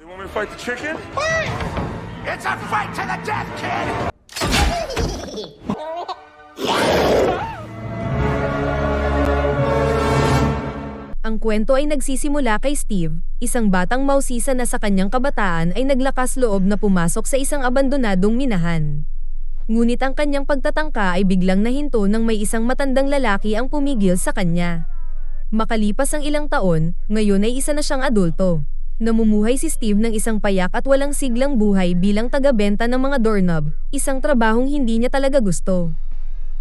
You want me to fight the chicken? It's a fight to the death, kid! Ang kwento ay nagsisimula kay Steve, isang batang mausisa na sa kanyang kabataan ay naglakas loob na pumasok sa isang abandonadong minahan. Ngunit ang kanyang pagtatangka ay biglang nahinto nang may isang matandang lalaki ang pumigil sa kanya. Makalipas ang ilang taon, ngayon ay isa na siyang adulto. Namumuhay si Steve ng isang payak at walang siglang buhay bilang taga-benta ng mga doorknob, isang trabahong hindi niya talaga gusto.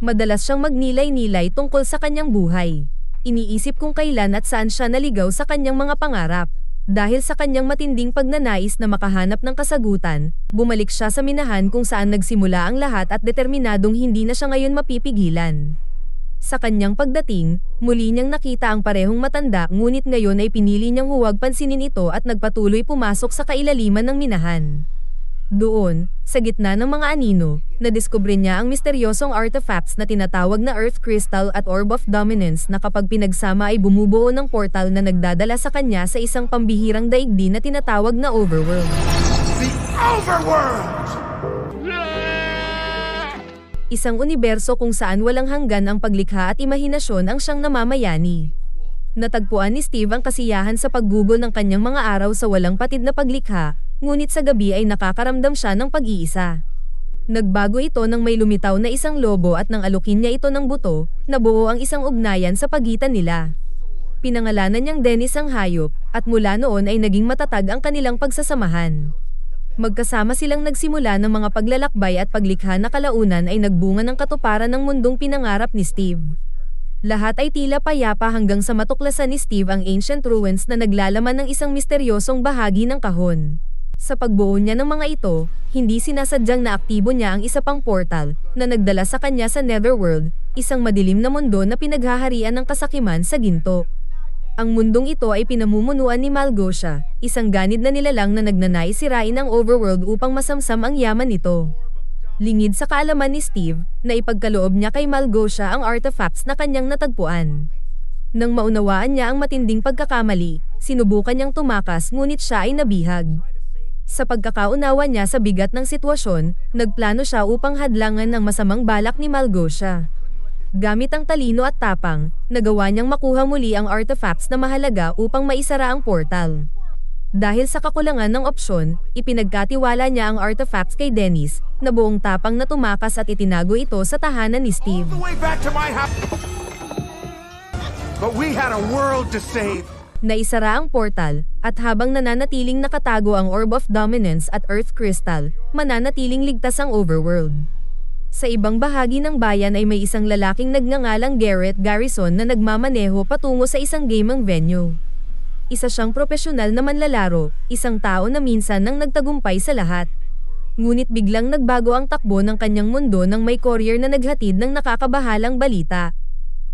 Madalas siyang magnilay-nilay tungkol sa kanyang buhay. Iniisip kung kailan at saan siya naligaw sa kanyang mga pangarap. Dahil sa kanyang matinding pagnanais na makahanap ng kasagutan, bumalik siya sa minahan kung saan nagsimula ang lahat at determinadong hindi na siya ngayon mapipigilan. Sa kanyang pagdating, muli niyang nakita ang parehong matanda ngunit ngayon ay pinili niyang huwag pansinin ito at nagpatuloy pumasok sa kailaliman ng minahan. Doon, sa gitna ng mga anino, nadiskubre niya ang misteryosong artifacts na tinatawag na Earth Crystal at Orb of Dominance na kapag pinagsama ay bumubuo ng portal na nagdadala sa kanya sa isang pambihirang daigdig na tinatawag na Overworld. The Overworld! Isang universo kung saan walang hanggan ang paglikha at imahinasyon ang siyang namamayani. Natagpuan ni Steve ang kasiyahan sa paggugol ng kanyang mga araw sa walang patid na paglikha, ngunit sa gabi ay nakakaramdam siya ng pag-iisa. Nagbago ito nang may lumitaw na isang lobo at nang alukin niya ito ng buto, nabuo ang isang ugnayan sa pagitan nila. Pinangalanan niyang Dennis ang hayop, at mula noon ay naging matatag ang kanilang pagsasamahan. Magkasama silang nagsimula ng mga paglalakbay at paglikha na kalaunan ay nagbunga ng katuparan ng mundong pinangarap ni Steve. Lahat ay tila payapa hanggang sa matuklasan ni Steve ang ancient ruins na naglalaman ng isang misteryosong bahagi ng kahon. Sa pagbuo niya ng mga ito, hindi sinasadyang na aktibo niya ang isa pang portal na nagdala sa kanya sa Netherworld, isang madilim na mundo na pinaghaharian ng kasakiman sa ginto. Ang mundong ito ay pinamumunuan ni Malgosia, isang ganid na nilalang na nagnanais sirain ang Overworld upang masamsam ang yaman nito. Lingid sa kaalaman ni Steve, na ipagkaloob niya kay Malgosia ang artifacts na kanyang natagpuan. Nang maunawaan niya ang matinding pagkakamali, sinubukan niyang tumakas ngunit siya ay nabihag. Sa pagkakaunawa niya sa bigat ng sitwasyon, nagplano siya upang hadlangan ng masamang balak ni Malgosia. Gamit ang talino at tapang, nagawa niyang makuha muli ang artifacts na mahalaga upang maisara ang portal. Dahil sa kakulangan ng opsyon, ipinagkatiwala niya ang artifacts kay Dennis, na buong tapang na tumakas at itinago ito sa tahanan ni Steve. All the way back to my house. But we had a world to save. Naisara ang portal, at habang nananatiling nakatago ang Orb of Dominance at Earth Crystal, mananatiling ligtas ang Overworld. Sa ibang bahagi ng bayan ay may isang lalaking nagngangalang Garrett Garrison na nagmamaneho patungo sa isang gaming venue. Isa siyang propesyonal na manlalaro, isang tao na minsan nang nagtagumpay sa lahat. Ngunit biglang nagbago ang takbo ng kanyang mundo nang may courier na naghatid ng nakakabahalang balita.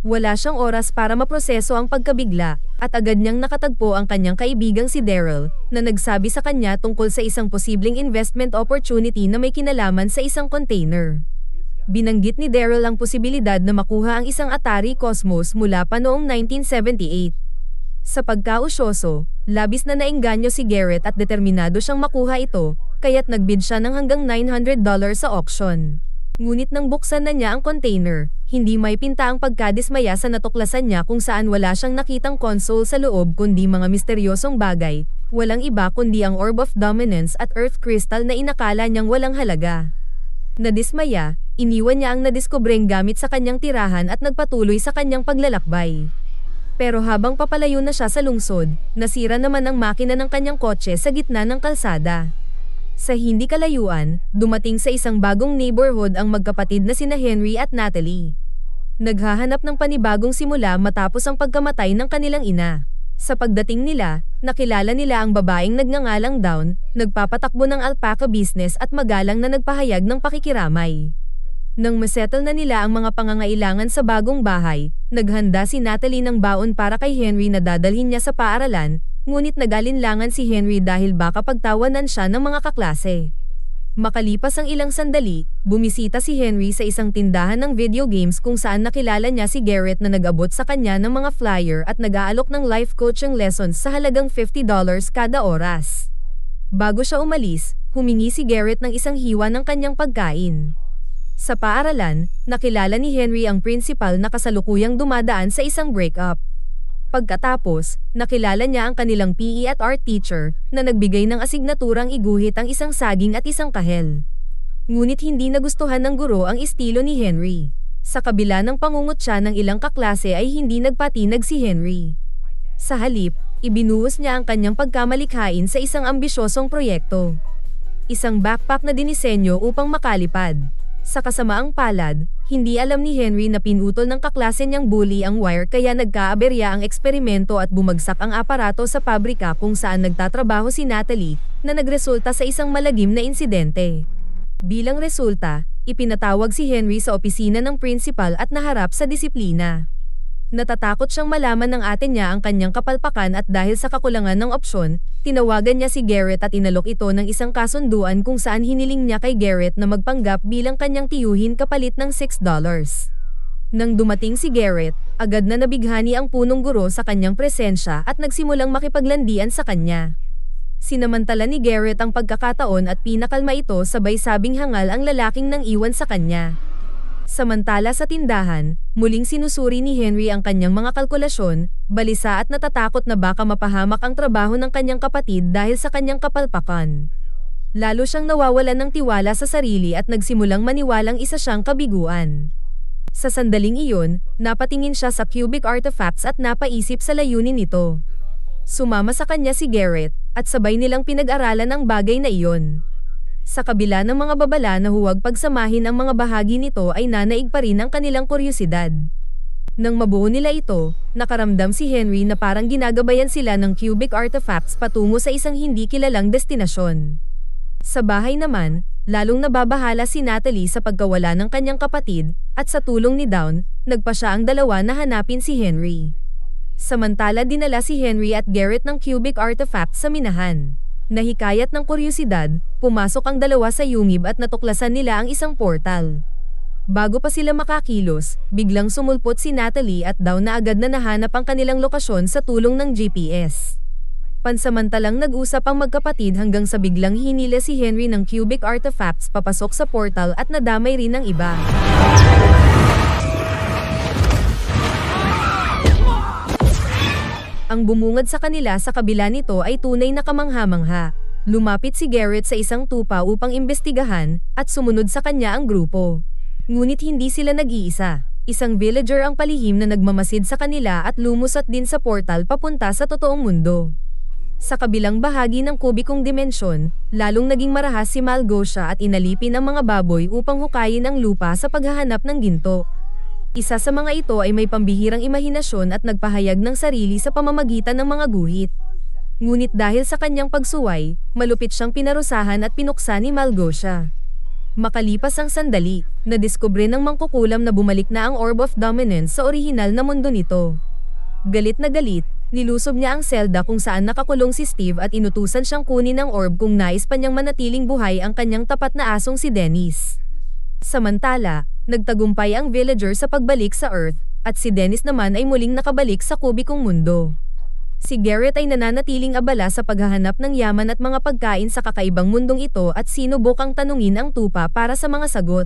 Wala siyang oras para maproseso ang pagkabigla, at agad niyang nakatagpo ang kanyang kaibigang si Daryl, na nagsabi sa kanya tungkol sa isang posibleng investment opportunity na may kinalaman sa isang container. Binanggit ni Daryl ang posibilidad na makuha ang isang Atari Cosmos mula pa noong 1978. Sa pagkausyoso, labis na naengganyo si Garrett at determinado siyang makuha ito, kaya't nagbid siya ng hanggang $900 sa auction. Ngunit nang buksan na niya ang container, hindi may pinta ang pagkadismaya sa natuklasan niya kung saan wala siyang nakitang console sa loob kundi mga misteryosong bagay, walang iba kundi ang Orb of Dominance at Earth Crystal na inakala niyang walang halaga. Nadismaya, iniwan niya ang nadiskubreng gamit sa kanyang tirahan at nagpatuloy sa kanyang paglalakbay. Pero habang papalayo na siya sa lungsod, nasira naman ang makina ng kanyang kotse sa gitna ng kalsada. Sa hindi kalayuan, dumating sa isang bagong neighborhood ang magkapatid na sina Henry at Natalie. Naghahanap ng panibagong simula matapos ang pagkamatay ng kanilang ina. Sa pagdating nila, nakilala nila ang babaeng nagngangalang Dawn, nagpapatakbo ng alpaca business at magalang na nagpahayag ng pakikiramay. Nang masettle na nila ang mga pangangailangan sa bagong bahay, naghanda si Natalie ng baon para kay Henry na dadalhin niya sa paaralan, ngunit nag-alinlangan si Henry dahil baka pagtawanan siya ng mga kaklase. Makalipas ang ilang sandali, bumisita si Henry sa isang tindahan ng video games kung saan nakilala niya si Garrett na nag-abot sa kanya ng mga flyer at nag-aalok ng life coaching lessons sa halagang $50 kada oras. Bago siya umalis, humingi si Garrett ng isang hiwa ng kanyang pagkain. Sa paaralan, nakilala ni Henry ang principal na kasalukuyang dumadaan sa isang breakup. Pagkatapos, nakilala niya ang kanilang PE at art teacher, na nagbigay ng asignaturang iguhit ang isang saging at isang kahel. Ngunit hindi nagustuhan ng guro ang estilo ni Henry. Sa kabila ng pangungutya ng ilang kaklase ay hindi nagpatinag si Henry. Sa halip, ibinuhos niya ang kanyang pagkamalikhain sa isang ambisyosong proyekto. Isang backpack na dinisenyo upang makalipad. Sa kasamaang palad, hindi alam ni Henry na pinutol ng kaklase niyang bully ang wire kaya nagkaaberya ang eksperimento at bumagsak ang aparato sa pabrika kung saan nagtatrabaho si Natalie, na nagresulta sa isang malagim na insidente. Bilang resulta, ipinatawag si Henry sa opisina ng principal at naharap sa disiplina. Natatakot siyang malaman ng ate niya ang kanyang kapalpakan at dahil sa kakulangan ng opsyon, tinawagan niya si Garrett at inalok ito ng isang kasunduan kung saan hiniling niya kay Garrett na magpanggap bilang kanyang tiyuhin kapalit ng $6. Nang dumating si Garrett, agad na nabighani ang punong guro sa kanyang presensya at nagsimulang makipaglandian sa kanya. Sinamantala ni Garrett ang pagkakataon at pinakalma ito sabay sabing hangal ang lalaking nang iwan sa kanya. Samantala sa tindahan, muling sinusuri ni Henry ang kanyang mga kalkulasyon, balisa at natatakot na baka mapahamak ang trabaho ng kanyang kapatid dahil sa kanyang kapalpakan. Lalo siyang nawawalan ng tiwala sa sarili at nagsimulang maniwalang isa siyang kabiguan. Sa sandaling iyon, napatingin siya sa cubic artifacts at napaisip sa layunin nito. Sumama sa kanya si Garrett, at sabay nilang pinag-aralan ang bagay na iyon. Sa kabila ng mga babala na huwag pagsamahin ang mga bahagi nito ay nanaig pa rin ang kanilang kuryosidad. Nang mabuo nila ito, nakaramdam si Henry na parang ginagabayan sila ng cubic artifacts patungo sa isang hindi kilalang destinasyon. Sa bahay naman, lalong nababahala si Natalie sa pagkawala ng kanyang kapatid, at sa tulong ni Dawn, nagpa siya ang dalawa na hanapin si Henry. Samantala dinala si Henry at Garrett ng cubic artifacts sa minahan. Nahikayat ng kuryosidad, pumasok ang dalawa sa yungib at natuklasan nila ang isang portal. Bago pa sila makakilos, biglang sumulpot si Natalie at Dawn na agad na nahanap ang kanilang lokasyon sa tulong ng GPS. Pansamantalang nag-usap ang magkapatid hanggang sa biglang hinila si Henry ng cubic artifacts papasok sa portal at nadamay rin ng iba. Ang bumungad sa kanila sa kabila nito ay tunay na kamangha-mangha. Lumapit si Garrett sa isang tupa upang imbestigahan, at sumunod sa kanya ang grupo. Ngunit hindi sila nag-iisa. Isang villager ang palihim na nagmamasid sa kanila at lumusot din sa portal papunta sa totoong mundo. Sa kabilang bahagi ng kubikong dimensyon, lalong naging marahas si Malgosia at inalipin ang mga baboy upang hukayin ang lupa sa paghahanap ng ginto. Isa sa mga ito ay may pambihirang imahinasyon at nagpahayag ng sarili sa pamamagitan ng mga guhit. Ngunit dahil sa kanyang pagsuway, malupit siyang pinarusahan at pinuksa ni Malgosia. Makalipas ang sandali, nadiskubre ng mangkukulam na bumalik na ang Orb of Dominance sa orihinal na mundo nito. Galit na galit, nilusob niya ang selda kung saan nakakulong si Steve at inutusan siyang kunin ang orb kung nais pa niyang manatiling buhay ang kanyang tapat na asong si Dennis. Samantala, nagtagumpay ang villager sa pagbalik sa Earth, at si Dennis naman ay muling nakabalik sa kubikong mundo. Si Garrett ay nananatiling abala sa paghahanap ng yaman at mga pagkain sa kakaibang mundong ito at sinubukang tanungin ang tupa para sa mga sagot.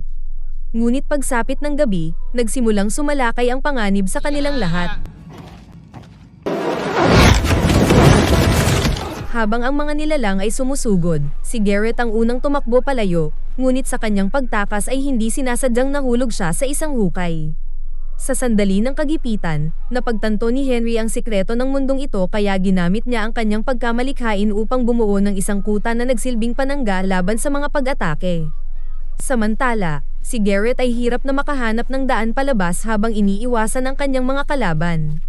Ngunit pagsapit ng gabi, nagsimulang sumalakay ang panganib sa kanilang lahat. Habang ang mga nilalang ay sumusugod, si Garrett ang unang tumakbo palayo, ngunit sa kanyang pagtakas ay hindi sinasadyang nahulog siya sa isang hukay. Sa sandali ng kagipitan, napagtanto ni Henry ang sikreto ng mundong ito kaya ginamit niya ang kanyang pagkamalikhain upang bumuo ng isang kuta na nagsilbing panangga laban sa mga pag-atake. Samantala, si Garrett ay hirap na makahanap ng daan palabas habang iniiwasan ang kanyang mga kalaban.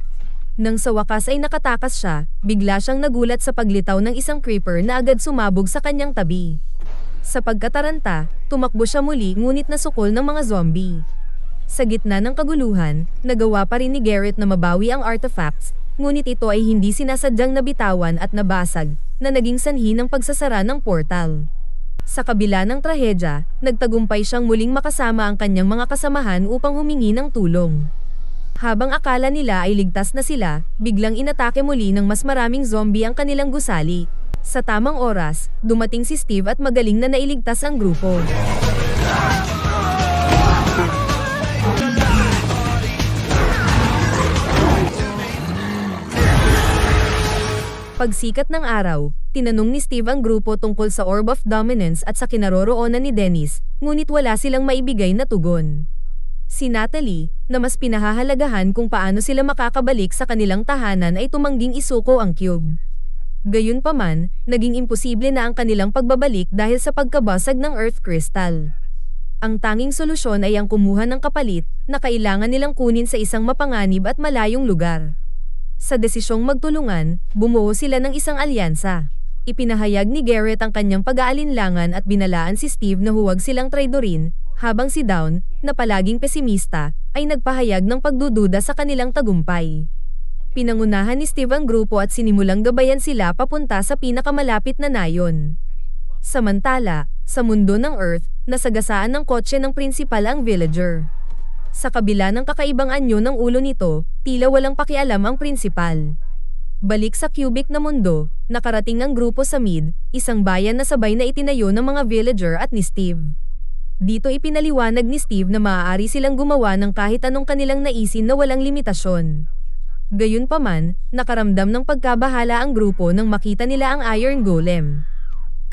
Nang sa wakas ay nakatakas siya, bigla siyang nagulat sa paglitaw ng isang creeper na agad sumabog sa kanyang tabi. Sa pagkataranta, tumakbo siya muli ngunit nasukol ng mga zombie. Sa gitna ng kaguluhan, nagawa pa rin ni Garrett na mabawi ang artifacts, ngunit ito ay hindi sinasadyang nabitawan at nabasag, na naging sanhi ng pagsasara ng portal. Sa kabila ng trahedya, nagtagumpay siyang muling makasama ang kanyang mga kasamahan upang humingi ng tulong. Habang akala nila ay ligtas na sila, biglang inatake muli ng mas maraming zombie ang kanilang gusali. Sa tamang oras, dumating si Steve at magaling na nailigtas ang grupo. Pagsikat ng araw, tinanong ni Steve ang grupo tungkol sa Orb of Dominance at sa kinaroroonan ni Dennis, ngunit wala silang maibigay na tugon. Si Natalie, na mas pinahahalagahan kung paano sila makakabalik sa kanilang tahanan ay tumangging isuko ang cube. Gayunpaman, naging imposible na ang kanilang pagbabalik dahil sa pagkabasag ng Earth Crystal. Ang tanging solusyon ay ang kumuha ng kapalit na kailangan nilang kunin sa isang mapanganib at malayong lugar. Sa desisyong magtulungan, bumuo sila ng isang alyansa. Ipinahayag ni Garrett ang kanyang pag-aalinlangan at binalaan si Steve na huwag silang traidorin, habang si Dawn, na palaging pesimista, ay nagpahayag ng pagdududa sa kanilang tagumpay. Pinangunahan ni Steve ang grupo at sinimulang gabayan sila papunta sa pinakamalapit na nayon. Samantala, sa mundo ng Earth, nasagasaan ng kotse ng prinsipal ang villager. Sa kabila ng kakaibang anyo ng ulo nito, tila walang pakialam ang prinsipal. Balik sa cubic na mundo, nakarating ang grupo sa Mid, isang bayan na sabay na itinayo ng mga villager at ni Steve. Dito ipinaliwanag ni Steve na maaari silang gumawa ng kahit anong kanilang naisin na walang limitasyon. Gayunpaman, nakaramdam ng pagkabahala ang grupo nang makita nila ang Iron Golem.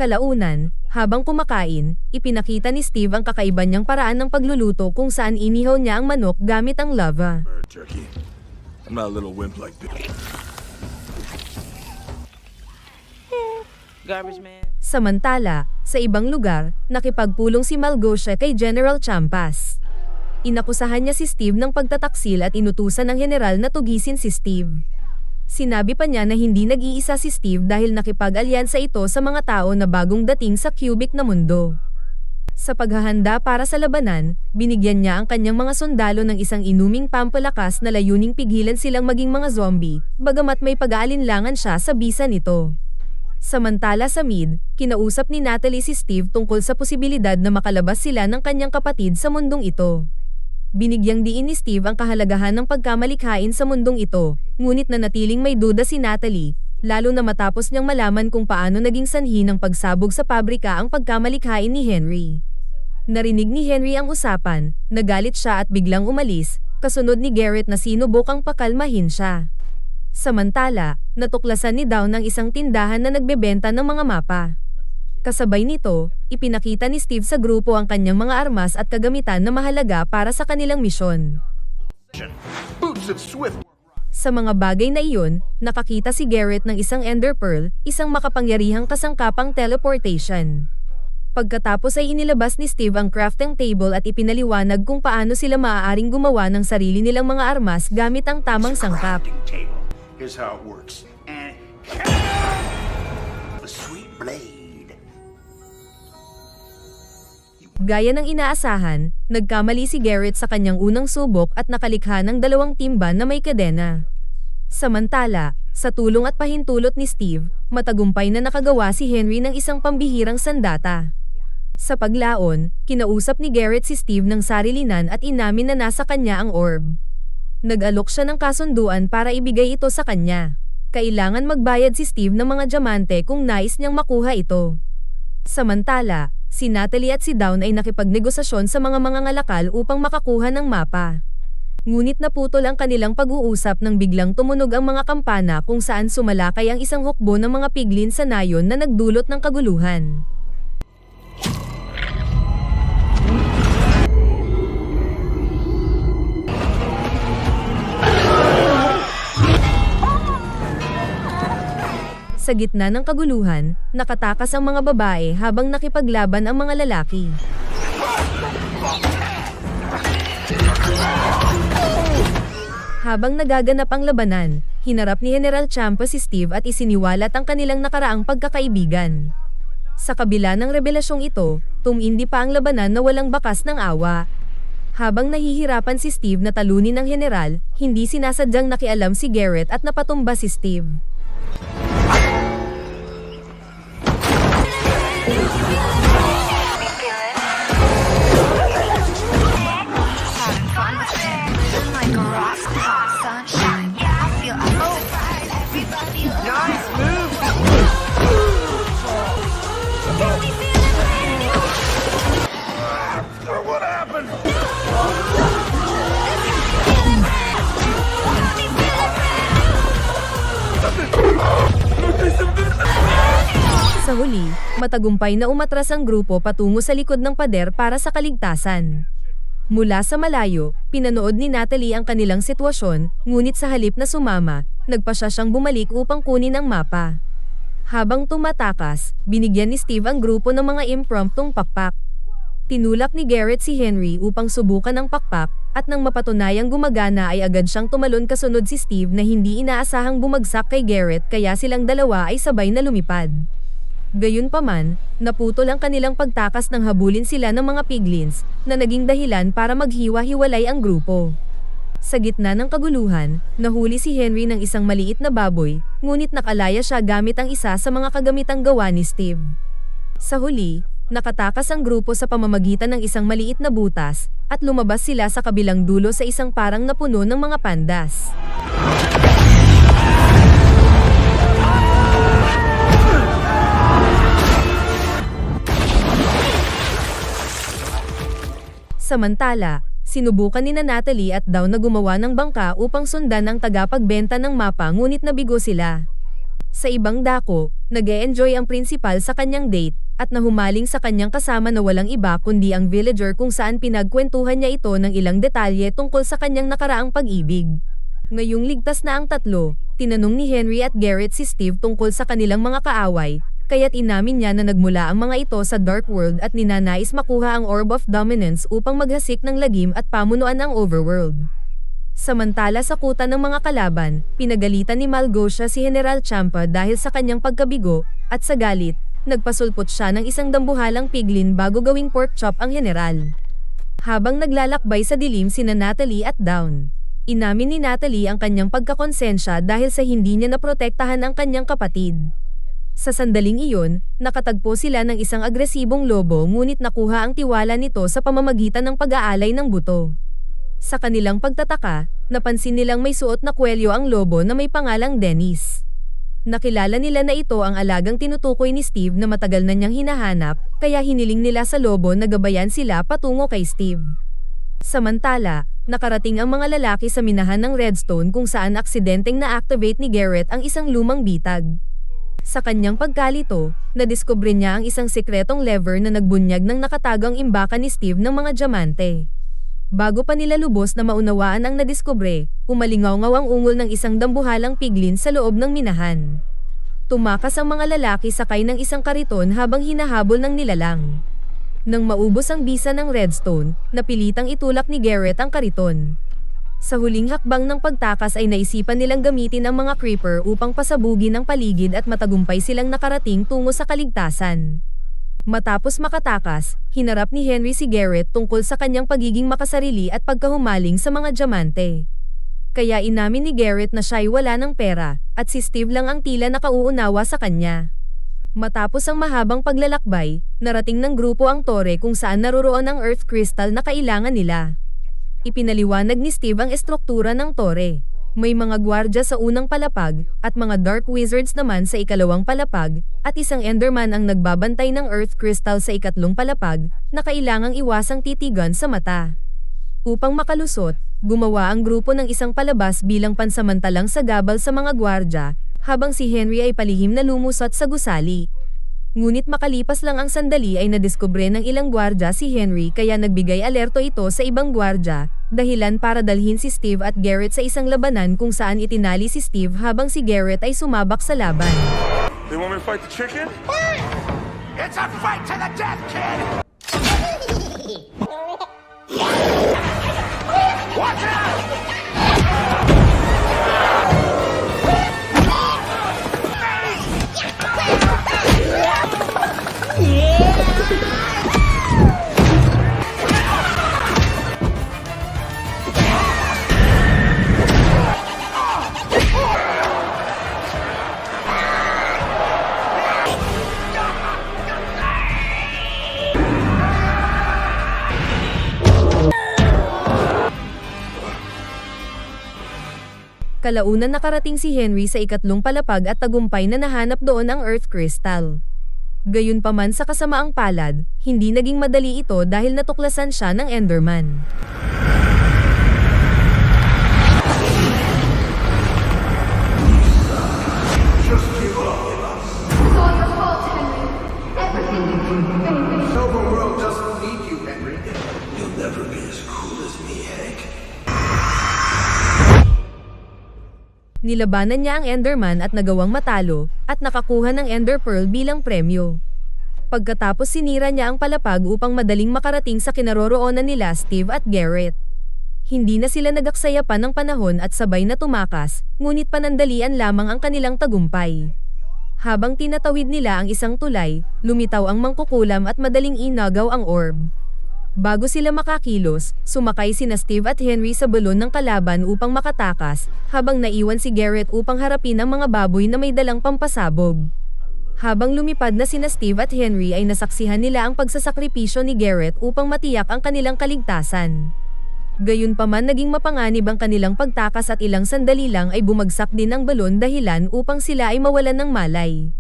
Kalaunan, habang kumakain, ipinakita ni Steve ang kakaiba niyang paraan ng pagluluto kung saan inihaw niya ang manok gamit ang lava. Bird turkey. I'm not a little wimp like this. Garbage man. Samantala, sa ibang lugar, nakipagpulong si Malgosia kay General Champas. Inakusahan niya si Steve ng pagtataksil at inutusan ng general na tugisin si Steve. Sinabi pa niya na hindi nag-iisa si Steve dahil nakipag-alyansa ito sa mga tao na bagong dating sa cubic na mundo. Sa paghahanda para sa labanan, binigyan niya ang kanyang mga sundalo ng isang inuming pampalakas na layuning pigilan silang maging mga zombie, bagamat may pag-aalinlangan siya sa bisa nito. Samantala sa Mid, kinausap ni Natalie si Steve tungkol sa posibilidad na makalabas sila ng kanyang kapatid sa mundong ito. Binigyang diin ni Steve ang kahalagahan ng pagkamalikhain sa mundong ito, ngunit nanatiling may duda si Natalie, lalo na matapos niyang malaman kung paano naging sanhi ng pagsabog sa pabrika ang pagkamalikhain ni Henry. Narinig ni Henry ang usapan, nagalit siya at biglang umalis, kasunod ni Garrett na sinubukang pakalmahin siya. Samantala, natuklasan ni Dawn ang isang tindahan na nagbebenta ng mga mapa. Kasabay nito, ipinakita ni Steve sa grupo ang kanyang mga armas at kagamitan na mahalaga para sa kanilang misyon. Boots of swift. Sa mga bagay na iyon, nakakita si Garrett ng isang Ender Pearl, isang makapangyarihang kasangkapang teleportation. Pagkatapos ay inilabas ni Steve ang crafting table at ipinaliwanag kung paano sila maaaring gumawa ng sarili nilang mga armas gamit ang tamang sangkap. Crafting table. Here's how it works. And the sweet blade. Gaya ng inaasahan, nagkamali si Garrett sa kanyang unang subok at nakalikha ng dalawang timba na may kadena. Samantala, sa tulong at pahintulot ni Steve, matagumpay na nakagawa si Henry ng isang pambihirang sandata. Sa paglaon, kinausap ni Garrett si Steve ng sarilinan at inamin na nasa kanya ang orb. Nag-alok siya ng kasunduan para ibigay ito sa kanya. Kailangan magbayad si Steve ng mga diamante kung nais niyang makuha ito. Samantala, si Natalie at si Dawn ay nakipagnegosasyon sa mga mangangalakal upang makakuha ng mapa. Ngunit naputol ang kanilang pag-uusap nang biglang tumunog ang mga kampana kung saan sumalakay ang isang hukbo ng mga piglin sa nayon na nagdulot ng kaguluhan. Sa gitna ng kaguluhan, nakatakas ang mga babae habang nakipaglaban ang mga lalaki. Habang nagaganap ang labanan, hinarap ni General Champa si Steve at isiniwalat ang kanilang nakaraang pagkakaibigan. Sa kabila ng revelasyong ito, tumindi pa ang labanan na walang bakas ng awa. Habang nahihirapan si Steve na talunin ng general, hindi sinasadyang nakialam si Garrett at napatumba si Steve. Sa huli, matagumpay na umatras ang grupo patungo sa likod ng pader para sa kaligtasan. Mula sa malayo, pinanood ni Natalie ang kanilang sitwasyon, ngunit sa halip na sumama, nagpasya siyang bumalik upang kunin ang mapa. Habang tumatakas, binigyan ni Steve ang grupo ng mga impromptong pakpak. Tinulak ni Garrett si Henry upang subukan ang pakpak, at nang mapatunayang gumagana ay agad siyang tumalon kasunod si Steve na hindi inaasahang bumagsak kay Garrett kaya silang dalawa ay sabay na lumipad. Gayunpaman, naputol ang kanilang pagtakas nang habulin sila ng mga piglins, na naging dahilan para maghiwa-hiwalay ang grupo. Sa gitna ng kaguluhan, nahuli si Henry ng isang maliit na baboy, ngunit nakalaya siya gamit ang isa sa mga kagamitang gawa ni Steve. Sa huli, nakatakas ang grupo sa pamamagitan ng isang maliit na butas, at lumabas sila sa kabilang dulo sa isang parang napuno ng mga pandas. Samantala, sinubukan ni Natalie at Dawn na gumawa ng bangka upang sundan ang tagapagbenta ng mapa ngunit nabigo sila. Sa ibang dako, nag-e-enjoy ang prinsipal sa kanyang date, at nahumaling sa kanyang kasama na walang iba kundi ang villager kung saan pinagkwentuhan niya ito ng ilang detalye tungkol sa kanyang nakaraang pag-ibig. Ngayong ligtas na ang tatlo, tinanong ni Henry at Garrett si Steve tungkol sa kanilang mga kaaway, kaya't inamin niya na nagmula ang mga ito sa Dark World at ninanais makuha ang Orb of Dominance upang maghasik ng lagim at pamunuan ang Overworld. Samantala sa kuta ng mga kalaban, pinagalitan ni Malgosia si General Champa dahil sa kanyang pagkabigo, at sa galit, nagpasulpot siya ng isang dambuhalang piglin bago gawing pork chop ang general. Habang naglalakbay sa dilim sina Natalie at Dawn, inamin ni Natalie ang kanyang pagkakonsensya dahil sa hindi niya naprotektahan ang kanyang kapatid. Sa sandaling iyon, nakatagpo sila ng isang agresibong lobo ngunit nakuha ang tiwala nito sa pamamagitan ng pag-aalay ng buto. Sa kanilang pagtataka, napansin nilang may suot na kwelyo ang lobo na may pangalang Dennis. Nakilala nila na ito ang alagang tinutukoy ni Steve na matagal na niyang hinahanap, kaya hiniling nila sa lobo na gabayan sila patungo kay Steve. Samantala, nakarating ang mga lalaki sa minahan ng Redstone kung saan aksidenteng na-activate ni Garrett ang isang lumang bitag. Sa kanyang pagkalito, nadiskubre niya ang isang sekretong lever na nagbunyag ng nakatagang imbakan ni Steve ng mga diamante. Bago pa nila lubos na maunawaan ang nadiskubre, umalingaw-ngaw ang ungol ng isang dambuhalang piglin sa loob ng minahan. Tumakas ang mga lalaki sakay ng isang kariton habang hinahabol ng nilalang. Nang maubos ang bisa ng Redstone, napilitang itulak ni Garrett ang kariton. Sa huling hakbang ng pagtakas ay naisipan nilang gamitin ang mga creeper upang pasabugin ang paligid at matagumpay silang nakarating tungo sa kaligtasan. Matapos makatakas, hinarap ni Henry si Garrett tungkol sa kanyang pagiging makasarili at pagkahumaling sa mga diamante. Kaya inamin ni Garrett na siya'y wala ng pera, at si Steve lang ang tila nakauunawa sa kanya. Matapos ang mahabang paglalakbay, narating ng grupo ang tore kung saan naroroon ang Earth Crystal na kailangan nila. Ipinaliwanag ni Steve ang estruktura ng tore. May mga gwardya sa unang palapag, at mga Dark Wizards naman sa ikalawang palapag, at isang Enderman ang nagbabantay ng Earth Crystal sa ikatlong palapag, na kailangang iwasang titigan sa mata. Upang makalusot, gumawa ang grupo ng isang palabas bilang pansamantalang sagabal sa mga gwardya, habang si Henry ay palihim na lumusot sa gusali. Ngunit makalipas lang ang sandali ay nadiskubre ng ilang gwardya si Henry kaya nagbigay alerto ito sa ibang gwardya, dahilan para dalhin si Steve at Garrett sa isang labanan kung saan itinali si Steve habang si Garrett ay sumabak sa laban. They want me to fight the chicken? It's a fight to the death, kid! Watch out! Kalaunan nakarating si Henry sa ikatlong palapag at tagumpay na nahanap doon ang Earth Crystal. Gayunpaman sa kasamaang palad, hindi naging madali ito dahil natuklasan siya ng Enderman. It's all your fault, Henry. Nilabanan niya ang Enderman at nagawang matalo, at nakakuha ng Ender Pearl bilang premyo. Pagkatapos sinira niya ang palapag upang madaling makarating sa kinaroroonan nila Steve at Garrett. Hindi na sila nagaksaya pa ng panahon at sabay na tumakas, ngunit panandalian lamang ang kanilang tagumpay. Habang tinatawid nila ang isang tulay, lumitaw ang mangkukulam at madaling inagaw ang orb. Bago sila makakilos, sumakay sina Steve at Henry sa balon ng kalaban upang makatakas, habang naiwan si Garrett upang harapin ang mga baboy na may dalang pampasabog. Habang lumipad na sina Steve at Henry ay nasaksihan nila ang pagsasakripisyo ni Garrett upang matiyak ang kanilang kaligtasan. Gayunpaman naging mapanganib ang kanilang pagtakas at ilang sandali lang ay bumagsak din ang balon dahilan upang sila ay mawalan ng malay.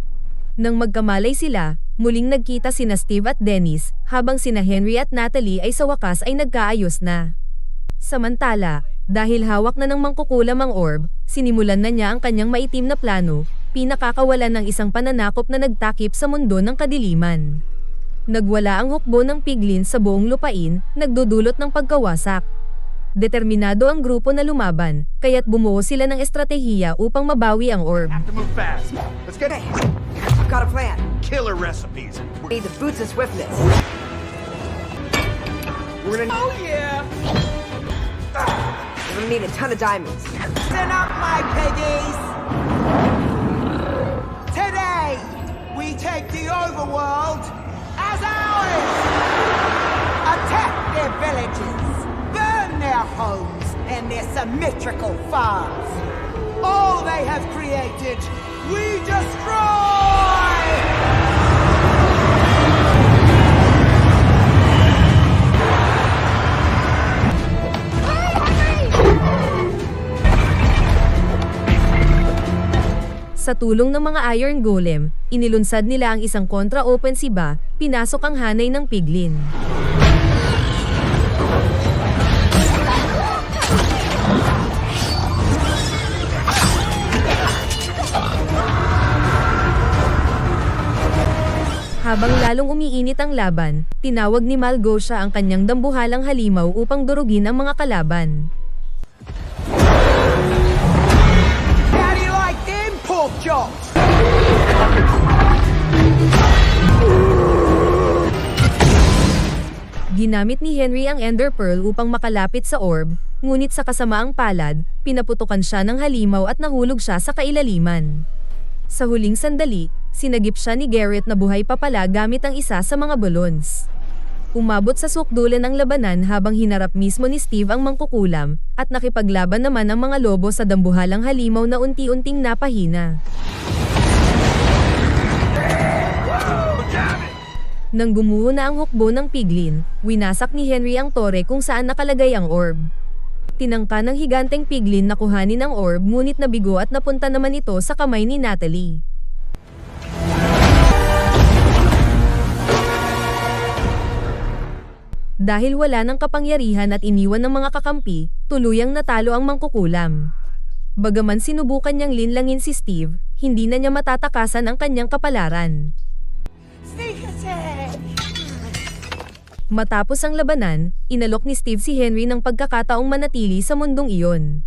Nang magkamalay sila, muling nagkita sina Steve at Dennis, habang sina Henry at Natalie ay sa wakas ay nagkaayos na. Samantala, dahil hawak na ng mangkukulam ang orb, sinimulan na niya ang kanyang maitim na plano, pinakakawalan ng isang pananakop na nagtakip sa mundo ng kadiliman. Nagwala ang hukbo ng piglin sa buong lupain, nagdudulot ng pagkawasak. Determinado ang grupo na lumaban, kaya't bumuo sila ng estratehiya upang mabawi ang orb. Have to move fast. Let's get it. I've got a plan. Killer recipes. Need the boots of swiftness. We're gonna. Oh yeah. We're gonna need a ton of diamonds. Listen up, my piggies. Today, we take the overworld as ours. Attack their villages, burn their homes and their symmetrical farms. All they have created, we destroy! Sa tulong ng mga Iron Golem, inilunsad nila ang isang kontra-opensiba, pinasok ang hanay ng piglin. Habang lalong umiinit ang laban, tinawag ni Malgosia ang kanyang dambuhalang halimaw upang durugin ang mga kalaban. How do you like them pork chops? Ginamit ni Henry ang Ender Pearl upang makalapit sa orb, ngunit sa kasamaang palad, pinaputukan siya ng halimaw at nahulog siya sa kailaliman. Sa huling sandali, sinagip siya ni Garrett na buhay pa pala gamit ang isa sa mga balons. Umabot sa sukdulan ang labanan habang hinarap mismo ni Steve ang mangkukulam, at nakipaglaban naman ang mga lobo sa dambuhalang halimaw na unti-unting napahina. Nang gumuho na ang hukbo ng piglin, winasak ni Henry ang tore kung saan nakalagay ang orb. Tinangka ng higanteng piglin na kuhanin ang orb ngunit nabigo at napunta naman ito sa kamay ni Natalie. Dahil wala ng kapangyarihan at iniwan ng mga kakampi, tuluyang natalo ang mangkukulam. Bagaman sinubukan niyang linlangin si Steve, hindi na niya matatakasan ang kanyang kapalaran. Sneak attack! Matapos ang labanan, inalok ni Steve si Henry ng pagkakataong manatili sa mundong iyon.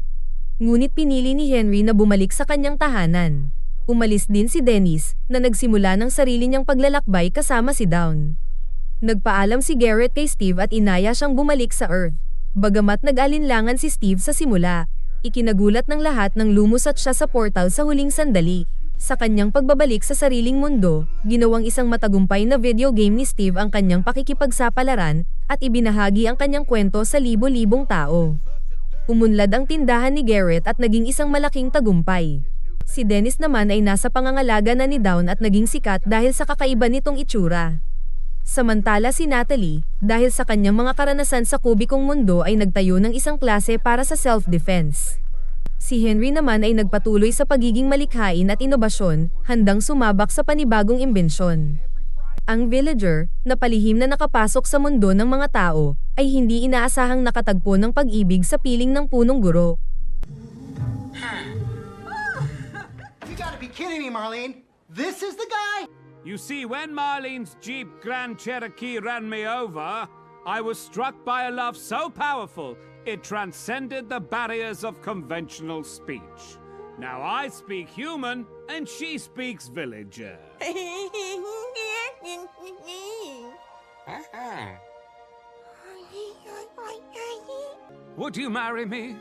Ngunit pinili ni Henry na bumalik sa kanyang tahanan. Umalis din si Dennis, na nagsimula ng sarili niyang paglalakbay kasama si Dawn. Nagpaalam si Garrett kay Steve at inaya siyang bumalik sa Earth. Bagamat nag-alinlangan si Steve sa simula, ikinagulat ng lahat nang lumusat siya sa portal sa huling sandali. Sa kanyang pagbabalik sa sariling mundo, ginawang isang matagumpay na video game ni Steve ang kanyang pakikipagsapalaran, at ibinahagi ang kanyang kwento sa libo-libong tao. Umunlad ang tindahan ni Garrett at naging isang malaking tagumpay. Si Dennis naman ay nasa pangangalaga na ni Dawn at naging sikat dahil sa kakaiba nitong itsura. Samantala si Natalie, dahil sa kanyang mga karanasan sa kubikong mundo ay nagtayo ng isang klase para sa self-defense. Si Henry naman ay nagpatuloy sa pagiging malikhain at inobasyon, handang sumabak sa panibagong imbensyon. Ang villager, na palihim na nakapasok sa mundo ng mga tao, ay hindi inaasahang nakatagpo ng pag-ibig sa piling ng punong guro. You gotta be kidding me, Marlene. This is the guy? You see, when Marlene's Jeep Grand Cherokee ran me over, I was struck by a love so powerful, it transcended the barriers of conventional speech. Now I speak human, and she speaks villager. Would you marry me?